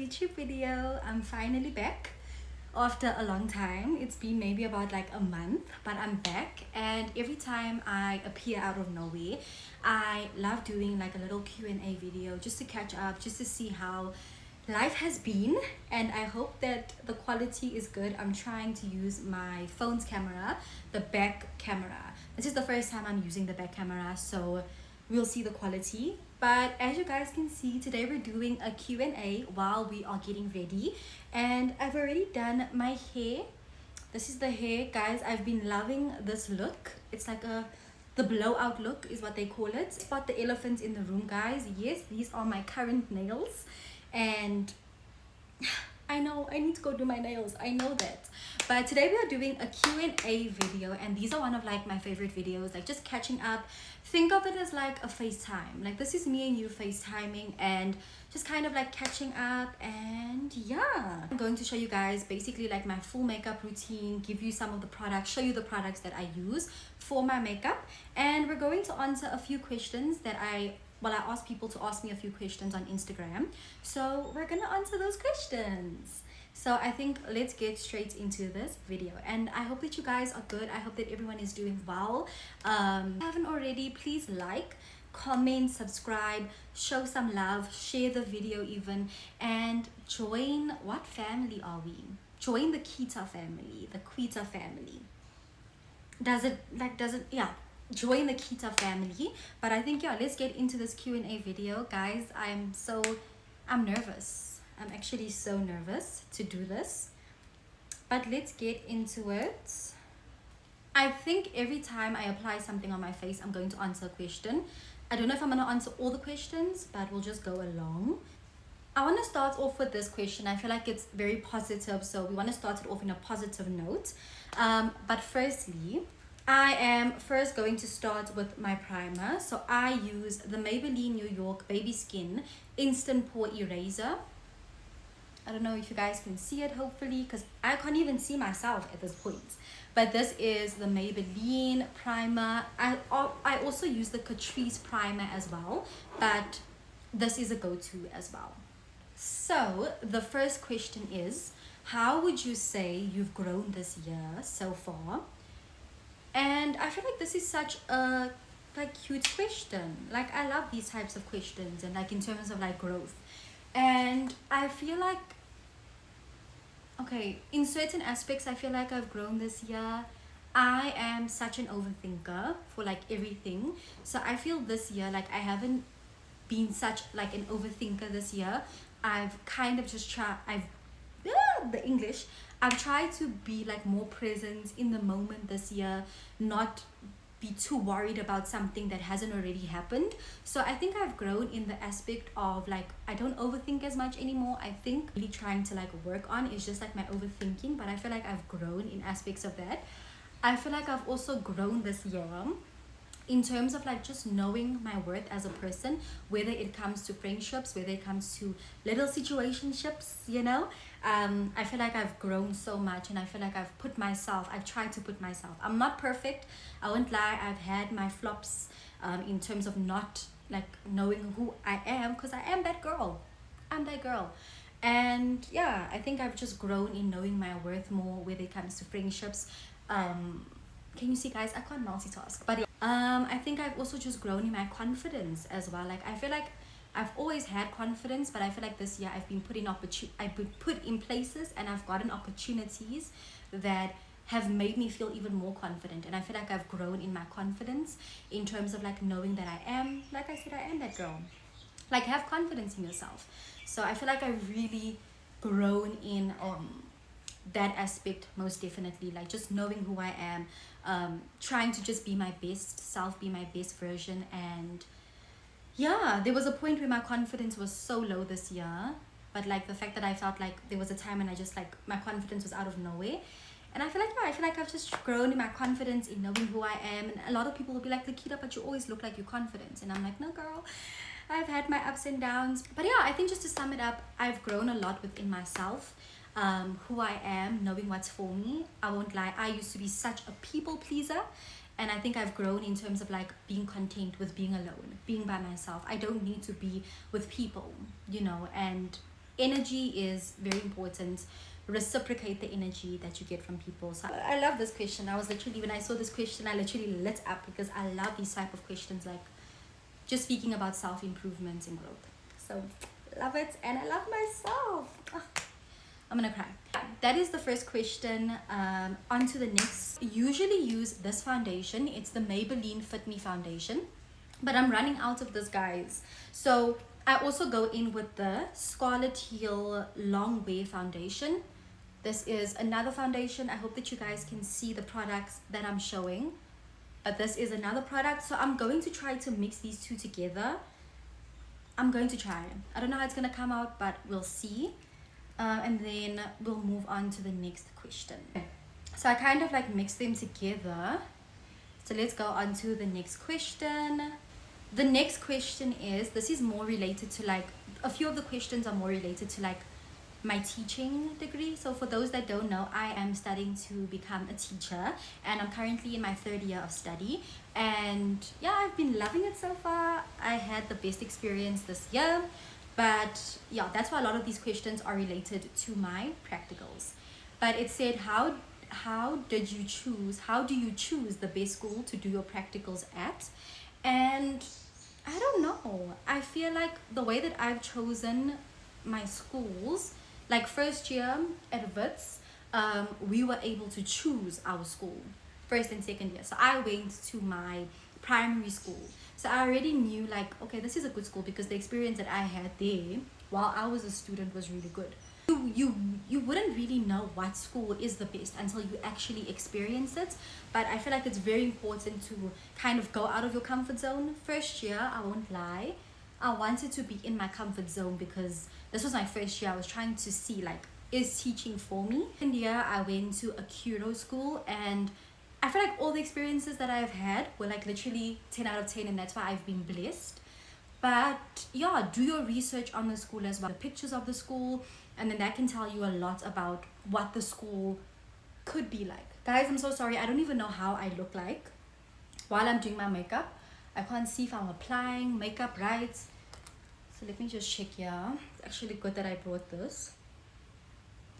YouTube video. I'm finally back after a long time. It's been maybe about like a month, but I'm back, and every time I appear out of nowhere, I love doing like a little Q&A video just to catch up, just to see how life has been, and I hope that the quality is good. I'm trying to use my phone's camera, the back camera. This is the first time I'm using the back camera, so we'll see the quality. But as you guys can see, today we're doing a Q&A while we are getting ready, and I've already done my hair. This is the hair, guys. I've been loving this look. It's like the blowout look is what they call it. Spot the elephants in the room, guys. Yes, these are my current nails, and I know I need to go do my nails, I know that. But today we are doing a Q&A video, and these are one of like my favorite videos, like just catching up. Think of it as like a FaceTime. Like this is me and you FaceTiming and just kind of like catching up. And yeah, I'm going to show you guys basically like my full makeup routine, give you some of the products, show you the products that I use for my makeup, and we're going to answer a few questions that I asked people to ask me a few questions on Instagram. So we're gonna answer those questions. So I think let's get straight into this video, and I hope that you guys are good. I hope that everyone is doing well. If you haven't already, please like, comment, subscribe, show some love, share the video even, and join, what family are we? Join the Q.uita family, the Q.uita family. Yeah, join the Q.uita family. But I think, yeah, let's get into this Q&A video, guys. I'm nervous. I'm actually so nervous to do this, but let's get into it. I think every time I apply something on my face, I'm going to answer a question. I don't know if I'm going to answer all the questions, but we'll just go along. I want to start off with this question. I feel like it's very positive, so we want to start it off in a positive note. But firstly, I am first going to start with my primer. So I use the Maybelline New York Baby Skin Instant Pore Eraser. I don't know if you guys can see it, hopefully, because I can't even see myself at this point. But this is the Maybelline primer. I also use the Catrice primer as well, but this is a go-to as well. So the first question is, how would you say you've grown this year so far? And I feel like this is such a cute question. Like, I love these types of questions, and like in terms of like growth. And I feel like, okay, in certain aspects, I feel like I've grown this year. I am such an overthinker for like everything. So I feel this year, like I haven't been such like an overthinker this year. I've kind of just tried, I've tried to be like more present in the moment this year, not be too worried about something that hasn't already happened. So I think I've grown in the aspect of like, I don't overthink as much anymore. I think really trying to like work on is just like my overthinking, but I feel like I've grown in aspects of that. I feel like I've also grown this year in terms of like just knowing my worth as a person, whether it comes to friendships, whether it comes to little situationships, you know. I feel like I've grown so much, and I feel like I've tried to put myself. I'm not perfect, I won't lie. I've had my flops in terms of not like knowing who I am, because I am that girl. I'm that girl. And yeah, I think I've just grown in knowing my worth more, whether it comes to friendships. Can you see, guys? I can't multitask, but yeah. I think I've also just grown in my confidence as well. Like I feel like I've always had confidence, but I feel like this year I've been put in places, and I've gotten opportunities that have made me feel even more confident. And I feel like I've grown in my confidence in terms of like knowing that I am, like I said, I am that girl. Like, have confidence in yourself. So I feel like I've really grown in that aspect, most definitely. Like just knowing who I am, trying to just be my best self, be my best version. And yeah, there was a point where my confidence was so low this year, but like the fact that I felt like there was a time when I just like my confidence was out of nowhere. And I feel like I've just grown in my confidence in knowing who I am. And a lot of people will be like, Lakita, but you always look like you're confident. And I'm like, no girl, I've had my ups and downs. But yeah, I think just to sum it up, I've grown a lot within myself, who I am, knowing what's for me. I won't lie, I used to be such a people pleaser, and I think I've grown in terms of like being content with being alone, being by myself. I don't need to be with people, you know. And energy is very important. Reciprocate the energy that you get from people. So I love this question. I was literally, when I saw this question, I literally lit up because I love these type of questions, like just speaking about self-improvement and growth. So love it, and I love myself. I'm gonna cry. That is the first question. On to the next. I usually use this foundation. It's the Maybelline Fit Me foundation, but I'm running out of this, guys. So I also go in with the Scarlet Heel Long Wear foundation. This is another foundation. I hope that you guys can see the products that I'm showing, but this is another product. So I'm going to try to mix these two together. I'm going to try. I don't know how it's gonna come out, but we'll see. And then we'll move on to the next question. So I kind of like mix them together. So let's go on to the next question. The next question is, this is more related to like, a few of the questions are more related to like my teaching degree. So for those that don't know, I am studying to become a teacher, and I'm currently in my 3rd year of study, and yeah, I've been loving it so far. I had the best experience this year, but yeah, that's why a lot of these questions are related to my practicals. But it said, how do you choose the best school to do your practicals at? And I don't know, I feel like the way that I've chosen my schools, like first year at Wits, we were able to choose our school, 1st and 2nd year. So I went to my primary school, so I already knew like, okay, this is a good school because the experience that I had there while I was a student was really good. You wouldn't really know what school is the best until you actually experience it. But I feel like it's very important to kind of go out of your comfort zone. First year, I won't lie, I wanted to be in my comfort zone because this was my first year. I was trying to see like, is teaching for me? Second year, I went to a Q.uita school, and I feel like all the experiences that I've had were like literally 10 out of 10, and that's why I've been blessed. But yeah, do your research on the school as well, the pictures of the school, and then that can tell you a lot about what the school could be like. Guys, I'm so sorry, I don't even know how I look like while I'm doing my makeup. I can't see if I'm applying makeup right. So let me just check here. It's actually good that I brought this.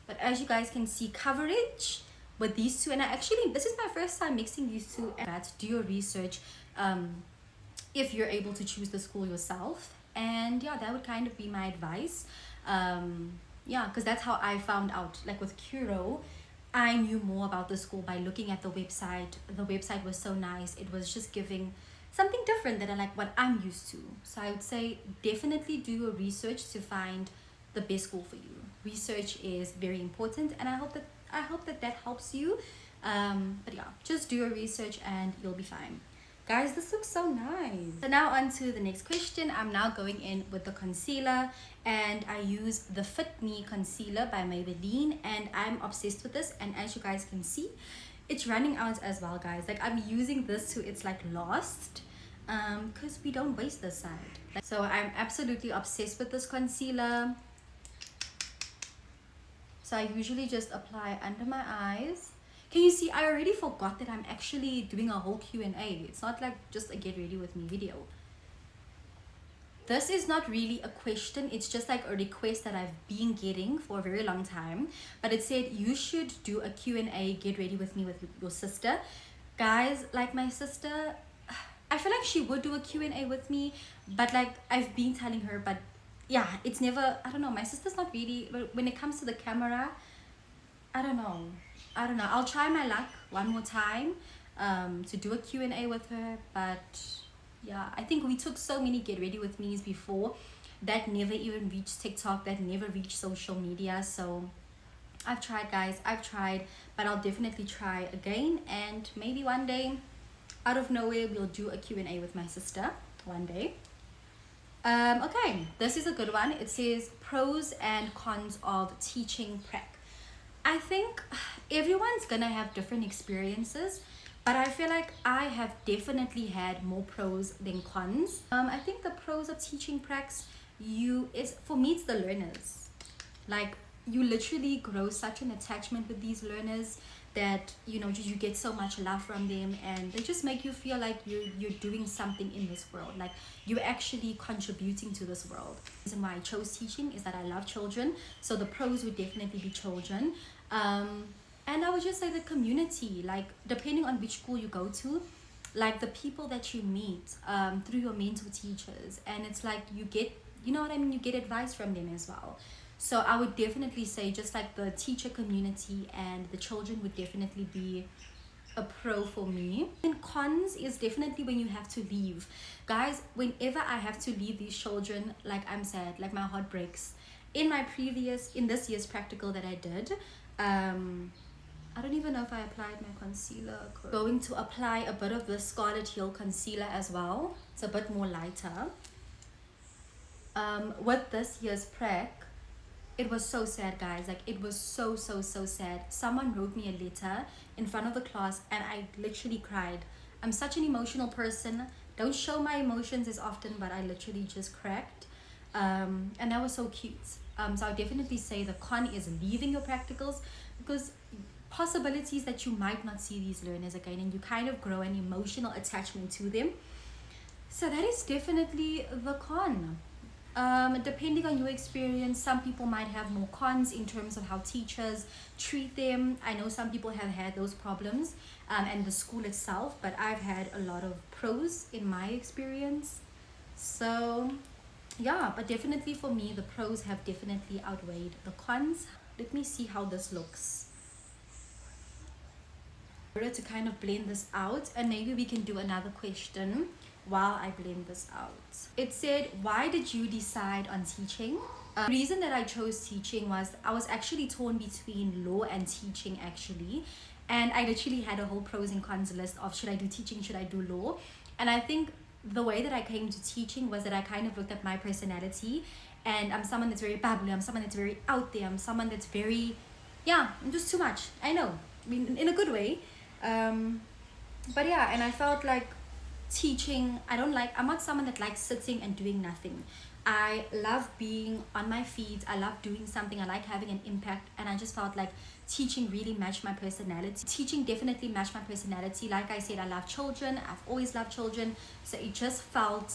But as you guys can see, coverage with these two, and this is my first time mixing these two. And do your research if you're able to choose the school yourself. And yeah, that would kind of be my advice. Yeah, because that's how I found out. Like with Q.uita, I knew more about the school by looking at the website. The website was so nice. It was just giving something different than like what I'm used to. So I would say definitely do your research to find the best school for you. Research is very important, and I hope that helps you. But yeah, just do your research and you'll be fine. Guys, this looks so nice. So now on to the next question. I'm now going in with the concealer, and I use the Fit Me concealer by Maybelline, and I'm obsessed with this. And as you guys can see, it's running out as well, guys. Like I'm using this to its like last, because we don't waste this side. So I'm absolutely obsessed with this concealer. So I usually just apply under my eyes. Can you see, I already forgot that I'm actually doing a whole Q&A. It's not like just a get ready with me video. This is not really a question, it's just like a request that I've been getting for a very long time. But it said you should do a Q&A, get ready with me with your sister. Guys, like my sister, I feel like she would do a Q&A with me, but like I've been telling her, but yeah, it's never, I don't know, my sister's not really, when it comes to the camera, I don't know. I'll try my luck one more time to do a Q&A with her. But yeah, I think we took so many get ready with me's before that never even reached TikTok, that never reached social media. So I've tried, guys, I've tried, but I'll definitely try again, and maybe one day out of nowhere we'll do a Q&A with my sister one day. Okay, this is a good one. It says pros and cons of teaching prac. I think everyone's gonna have different experiences, but I feel like I have definitely had more pros than cons. I think the pros of teaching pracs, for me it's the learners. Like you literally grow such an attachment with these learners. that you get so much love from them, and they just make you feel like you're doing something in this world, like you're actually contributing to this world. The reason why I chose teaching is that I love children, so the pros would definitely be children. And I would just say the community, like depending on which school you go to, like the people that you meet through your mentor teachers, and it's like you get, what I mean, you get advice from them as well. So I would definitely say just like the teacher community and the children would definitely be a pro for me. And cons is definitely when you have to leave. Guys, whenever I have to leave these children, like I'm sad, like my heart breaks. In this year's practical that I did, I don't even know if I applied my concealer. Going to apply a bit of the Scarlet Hill concealer as well. It's a bit more lighter. With this year's prac, it was so sad, guys. Like it was so sad. Someone wrote me a letter in front of the class and I literally cried. I'm such an emotional person. Don't show my emotions as often, but I literally just cracked. And that was so cute. So I definitely say the con is leaving your practicals, because possibilities that you might not see these learners again, and you kind of grow an emotional attachment to them. So that is definitely the con. Depending on your experience, some people might have more cons in terms of how teachers treat them. I know some people have had those problems and the school itself, but I've had a lot of pros in my experience. So yeah, but definitely for me, the pros have definitely outweighed the cons. Let me see how this looks. To kind of blend this out, and maybe we can do another question while I blend this out. It said, why did you decide on teaching? The reason that I chose teaching was I was actually torn between law and teaching actually, and I literally had a whole pros and cons list of should I do teaching, should I do law. And I think the way that I came to teaching was that I kind of looked at my personality, and I'm someone that's very bubbly, I'm someone that's very out there, I'm someone that's very, I'm just too much. I know, I mean, in a good way. But yeah, and I felt like teaching, I'm not someone that likes sitting and doing nothing. I love being on my feet, I love doing something, I like having an impact, and I just felt like teaching really matched my personality. Teaching definitely matched my personality. Like I said, I love children, I've always loved children, so it just felt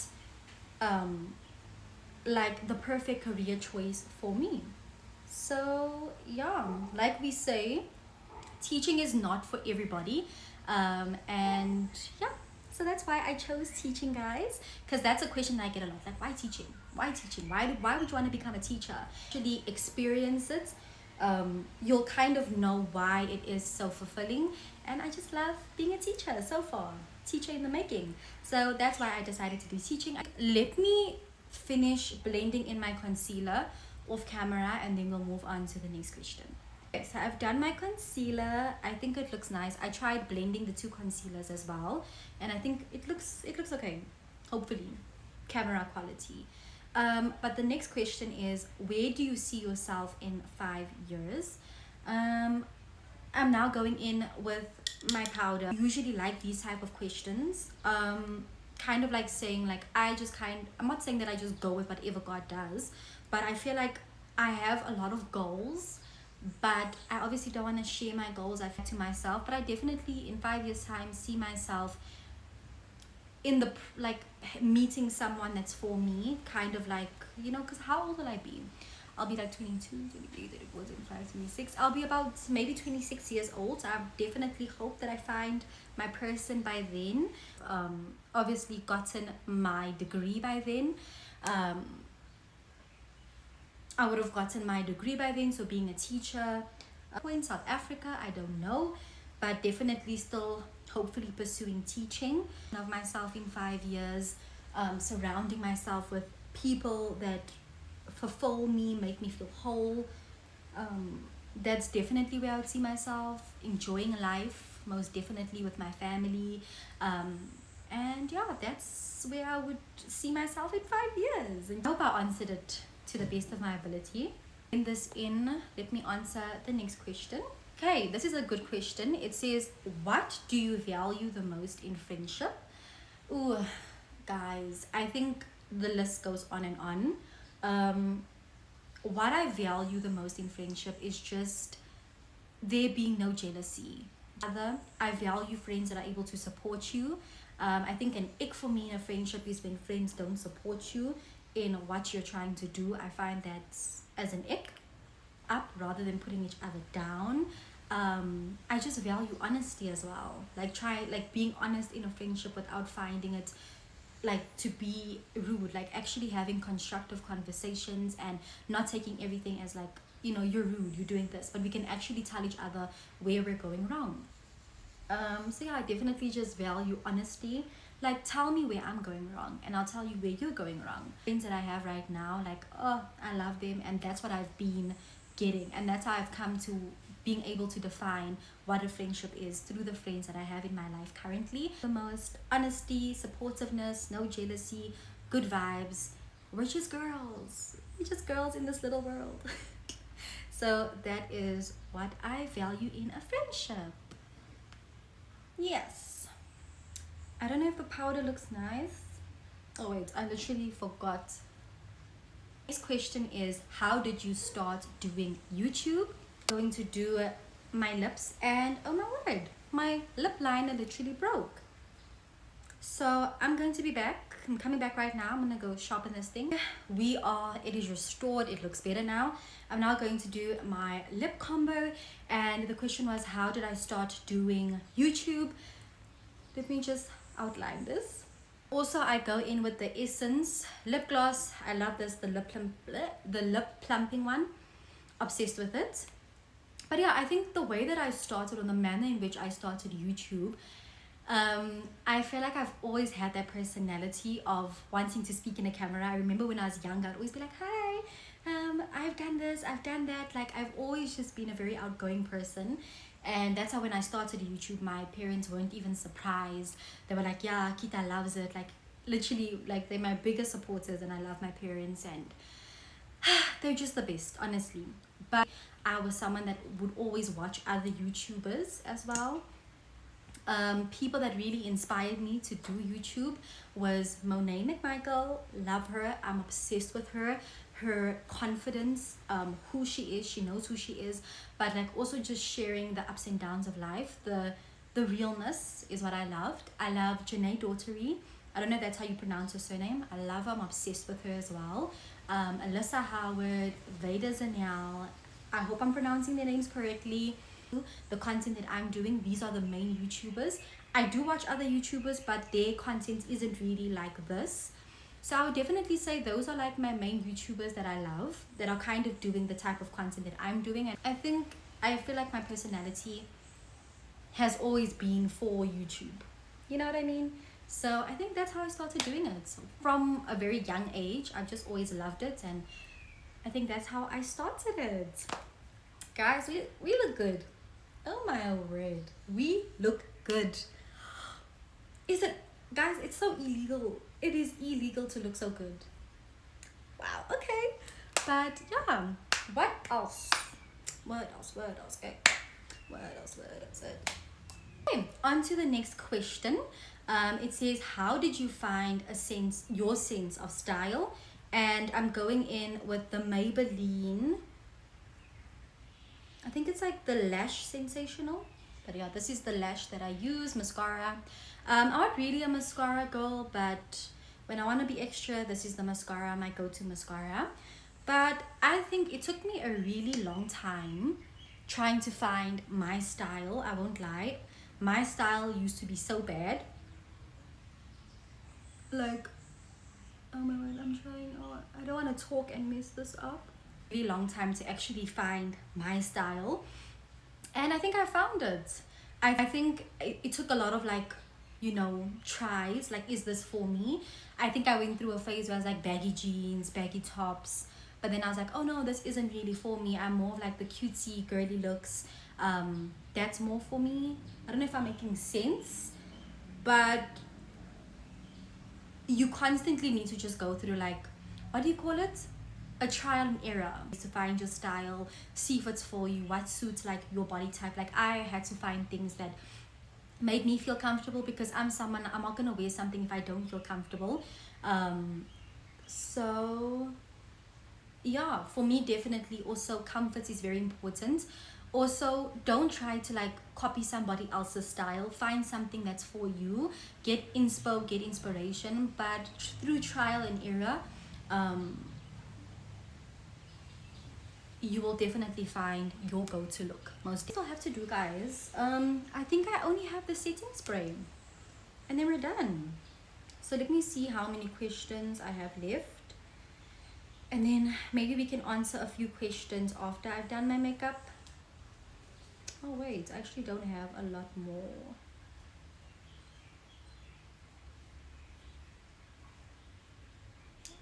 like the perfect career choice for me. So yeah, like we say, teaching is not for everybody, and yeah, so that's why I chose teaching, guys, because that's a question I get a lot, like why teaching, why would you want to become a teacher? Actually experience it, you'll kind of know why it is so fulfilling, and I just love being a teacher so far, teacher in the making. So that's why I decided to do teaching. Let me finish blending in my concealer off camera, and then we'll move on to the next question. Okay, so I've done my concealer. I think it looks nice. I tried blending the two concealers as well, and I think it looks okay, hopefully, camera quality. But the next question is, where do you see yourself in 5 years? I'm now going in with my powder. I usually like these type of questions, kind of like saying like I'm not saying that I just go with whatever God does, but I feel like I have a lot of goals, but I obviously don't want to share my goals to myself. But I definitely in 5 years time see myself in the meeting someone that's for me, kind of like, because how old will I be? I'll be like 22, 23, 34, 25, 26. I'll be about maybe 26 years old. So I definitely hope that I find my person by then. Obviously gotten my degree by then. I would have gotten my degree by then, so being a teacher in South Africa, I don't know, but definitely still hopefully pursuing teaching of myself in 5 years, surrounding myself with people that fulfill me, make me feel whole. That's definitely where I would see myself, enjoying life, most definitely with my family, and yeah, that's where I would see myself in 5 years. And I hope I answered it to the best of my ability. Let me answer the next question. Okay, this is a good question. It says, what do you value the most in friendship? Ooh, guys, I think the list goes on and on. What I value the most in friendship is just there being no jealousy. Other, I value friends that are able to support you. I think an ick for me in a friendship is when friends don't support you in what you're trying to do. I find that as an ick, up rather than putting each other down. I just value honesty as well. Like being honest in a friendship without finding it like to be rude, like actually having constructive conversations and not taking everything as like, you're rude, you're doing this, but we can actually tell each other where we're going wrong. So yeah, I definitely just value honesty. Like, tell me where I'm going wrong and I'll tell you where you're going wrong. Friends that I have right now, like, oh, I love them, and that's what I've been getting, and that's how I've come to being able to define what a friendship is through the friends that I have in my life currently. The most honesty, supportiveness, no jealousy, good vibes. We're just girls. We're just girls in this little world. So that is what I value in a friendship. Yes. I don't know if the powder looks nice. Oh wait, I literally forgot. Next question is, how did you start doing YouTube? Going to do my lips, and oh my word, my lip liner literally broke. So I'm going to be back. I'm coming back right now. I'm gonna go sharpen this thing. It is restored. It looks better now. I'm now going to do my lip combo, and the question was, how did I start doing YouTube? Let me just outline this. Also, I go in with the Essence lip gloss. I love this, the lip plumping one. Obsessed with it. But yeah, I think the way that I started, or the manner in which I started YouTube, I feel like I've always had that personality of wanting to speak in a camera. I remember when I was younger, I'd always be like, hi, I've done this, I've done that. Like, I've always just been a very outgoing person. And that's how when I started YouTube, my parents weren't even surprised. They were like, yeah, Kita loves it. Like, literally, like, they're my biggest supporters, and I love my parents, and they're just the best, honestly. But I was someone that would always watch other YouTubers as well. People that really inspired me to do YouTube was Monet McMichael. Love her. I'm obsessed with her. Her confidence, who she is, she knows who she is, but like also just sharing the ups and downs of life. The realness is what I loved. I love Janae Daughtery. I don't know if that's how you pronounce her surname. I love her. I'm obsessed with her as well. Alyssa Howard, Veda Zaniel. I hope I'm pronouncing their names correctly. The content that I'm doing, these are the main YouTubers. I do watch other YouTubers, but their content isn't really like this. So I would definitely say those are like my main YouTubers that I love, that are kind of doing the type of content that I'm doing. And I feel like my personality has always been for YouTube. You know what I mean? So I think that's how I started doing it. From a very young age, I've just always loved it, and I think that's how I started it. Guys, we look good. Oh my word. We look good. Is it, guys, it's so illegal. It is illegal to look so good. Wow, okay. But yeah, what else? Okay. What else? Okay, on to the next question. It says, how did you find your sense of style? And I'm going in with the Maybelline, I think it's like the Lash Sensational. But yeah, this is the lash that I use, mascara. I'm not really a mascara girl, but when I want to be extra, this is the mascara, my go-to mascara. But I think it took me a really long time trying to find my style. I won't lie. My style used to be so bad. Like, oh my word, I don't want to talk and mess this up. Really long time to actually find my style, and I think I found it. I think it took a lot of like, tries, like, is this for me? I think I went through a phase where I was like baggy jeans, baggy tops, but then I was like, oh no, this isn't really for me. I'm more of like the cutesy girly looks. That's more for me. I don't know if I'm making sense, but you constantly need to just go through, like, what do you call it, a trial and error to find your style, see if it's for you, what suits like your body type. Like, I had to find things that made me feel comfortable, because I'm not gonna wear something if I don't feel comfortable. So yeah, for me, definitely also comfort is very important. Also, don't try to like copy somebody else's style. Find something that's for you. Get inspo, get inspiration, but through trial and error, um, you will definitely find your go-to look. Most I'll have to do, guys. I think I only have the setting spray, and then we're done. So let me see how many questions I have left, and then maybe we can answer a few questions after I've done my makeup. Oh wait, I actually don't have a lot more.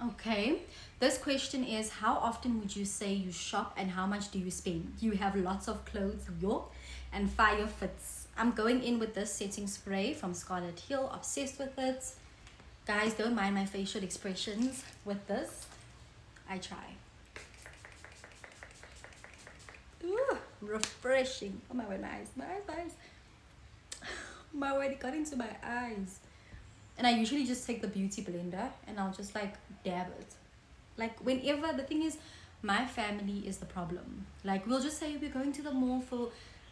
Okay, this question is, how often would you say you shop and how much do you spend? You have lots of clothes, yo, and fire fits. I'm going in with this setting spray from Scarlet Hill, obsessed with it. Guys, don't mind my facial expressions with this. I try. Ooh, refreshing. Oh my word, my eyes, my eyes, my eyes. My word, it got into my eyes. And I usually just take the beauty blender and I'll just like dab it. Like whenever, the thing is, my family is the problem. Like we'll just say we're going to the mall for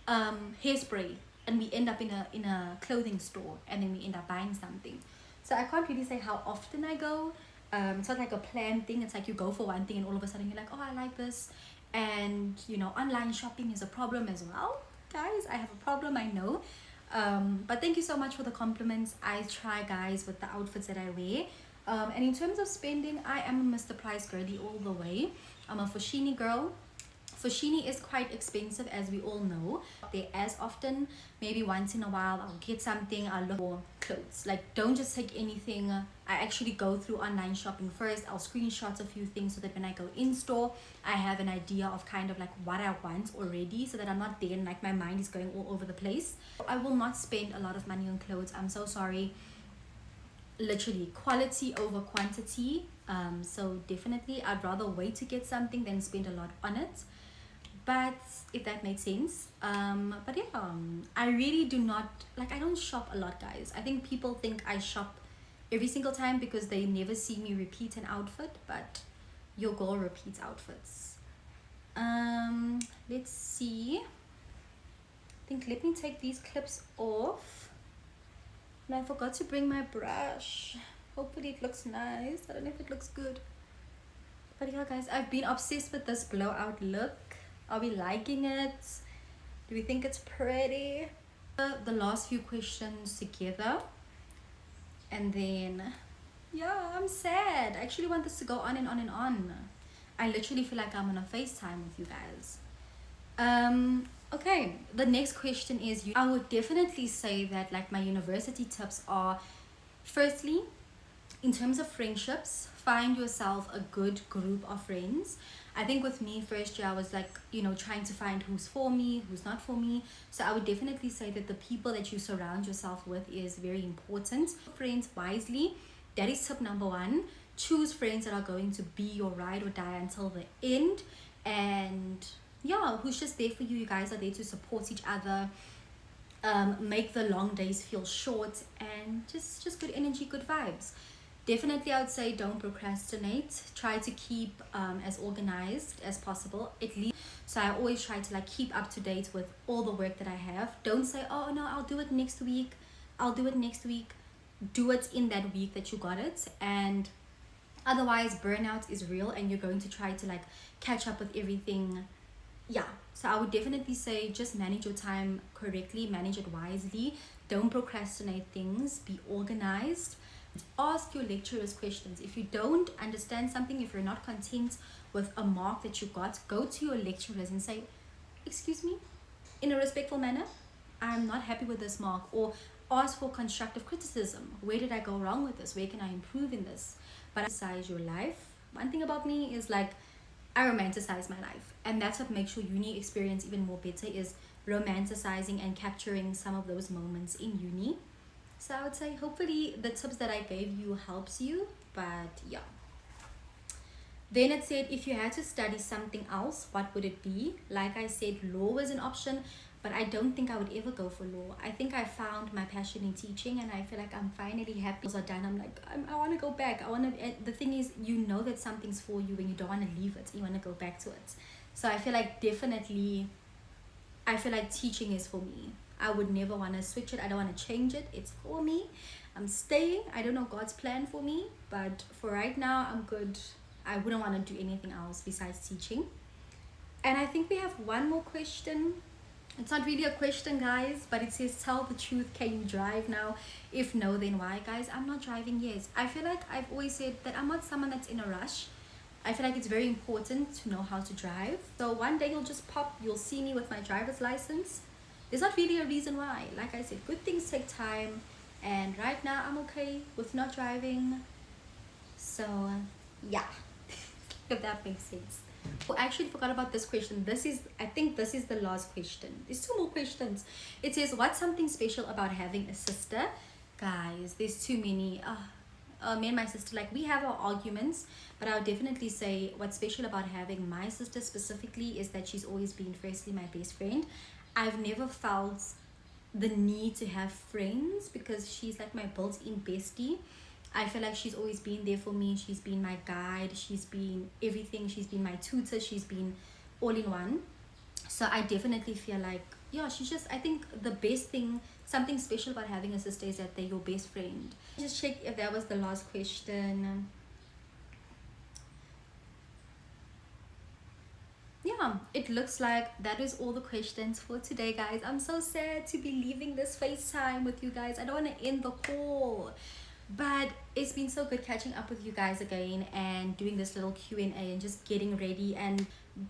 hairspray and we end up in a clothing store and then we end up buying something. So I can't really say how often I go. It's not like a planned thing. It's like you go for one thing and all of a sudden you're like, oh, I like this. And you know, online shopping is a problem as well. Guys, I have a problem, I know. But thank you so much for the compliments. I try, guys, with the outfits that I wear. And in terms of spending, I am a Mr. Price girly all the way. I'm a Foschini girl. Foschini is quite expensive, as we all know. There as often, maybe once in a while I'll get something. I'll look for clothes. Like, don't just take anything. I actually go through online shopping first. I'll screenshot a few things so that when I go in store, I have an idea of kind of like what I want already, so that I'm not there and like my mind is going all over the place. I will not spend a lot of money on clothes. I'm so sorry. Literally quality over quantity. So definitely I'd rather wait to get something than spend a lot on it. But if that makes sense. But yeah, I really do not, like, I don't shop a lot, guys. I think people think I shop every single time because they never see me repeat an outfit, but your girl repeats outfits. Let's see. I think, let me take these clips off. And I forgot to bring my brush. Hopefully it looks nice. I don't know if it looks good. But yeah, guys, I've been obsessed with this blowout look. Are we liking it? Do we think it's pretty? The last few questions together. And then, yeah, I'm sad. I actually want this to go on and on and on. I literally feel like I'm on a FaceTime with you guys. Okay, the next question is, I would definitely say that like my university tips are, firstly, in terms of friendships, find yourself a good group of friends. I think with me, first year, I was like, you know, trying to find who's for me, who's not for me. So I would definitely say that the people that you surround yourself with is very important. Friends wisely. That is tip number one. Choose friends that are going to be your ride or die until the end. And yeah, who's just there for you. You guys are there to support each other. Make the long days feel short, and just good energy, good vibes. Definitely, I would say don't procrastinate. Try to keep as organized as possible, at least. So I always try to like keep up to date with all the work that I have. Don't say, oh no, I'll do it next week. I'll do it next week. Do it in that week that you got it. And otherwise, burnout is real and you're going to try to like catch up with everything. Yeah, so I would definitely say just manage your time correctly, manage it wisely. Don't procrastinate things. Be organized. Ask your lecturers questions. If you don't understand something, if you're not content with a mark that you got, go to your lecturers and say, excuse me, in a respectful manner, I'm not happy with this mark. Or ask for constructive criticism. Where did I go wrong with this? Where can I improve in this? But emphasize your life. One thing about me is like, I romanticize my life, and that's what makes your uni experience even more better, is romanticizing and capturing some of those moments in uni. So I would say hopefully the tips that I gave you helps you. But yeah, then it said, if you had to study something else, what would it be? Like I said, law was an option, but I don't think I would ever go for law. I think I found my passion in teaching, and I feel like I'm finally happy. Those are done. I'm like, I want to go back. I want to. The thing is, you know that something's for you and you don't want to leave it. You want to go back to it. So I feel like definitely I feel like teaching is for me. I would never want to switch it. I don't want to change it. It's for me. I'm staying. I don't know God's plan for me, but for right now, I'm good. I wouldn't want to do anything else besides teaching. And I think we have one more question. It's not really a question, guys, but it says, tell the truth, can you drive now? If no, then why? Guys, I'm not driving yet. I feel like I've always said that I'm not someone that's in a rush. I feel like it's very important to know how to drive. So one day you'll just pop, you'll see me with my driver's license. There's not really a reason why. Like I said, good things take time. And right now I'm okay with not driving. So yeah, if that makes sense. Oh, I actually forgot about this question. I think this is the last question. There's two more questions. It says, what's something special about having a sister? Guys, there's too many. Me and my sister, like, we have our arguments, but I would definitely say what's special about having my sister specifically is that she's always been firstly my best friend. I've never felt the need to have friends because she's like my built-in bestie. I feel like she's always been there for me. She's been my guide. She's been everything. She's been my tutor. She's been all in one. So I definitely feel like, yeah, she's just, I think the best thing, something special about having a sister is that they're your best friend. Just check if that was the last question. Yeah, it looks like that is all the questions for today, guys. I'm so sad to be leaving this FaceTime with you guys. I don't want to end the call. But it's been so good catching up with you guys again and doing this little Q&A and just getting ready.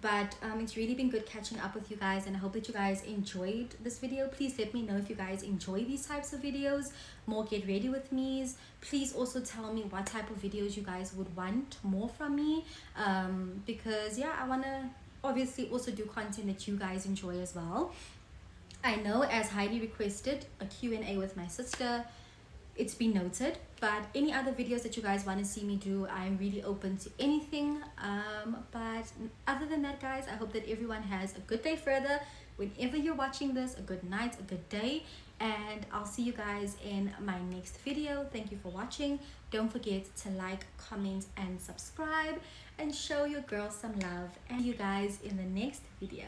But it's really been good catching up with you guys, and I hope that you guys enjoyed this video. Please let me know if you guys enjoy these types of videos, more get ready with me's. Please also tell me what type of videos you guys would want more from me, because yeah, I want to obviously also do content that you guys enjoy as well. I know, as Heyy requested, a Q&A with my sister. It's been noted, but any other videos that you guys want to see me do, I'm really open to anything. But other than that, guys, I hope that everyone has a good day further whenever you're watching this, a good night, a good day, and I'll see you guys in my next video. Thank you for watching. Don't forget to like, comment, and subscribe, and show your girl some love, and see you guys in the next video.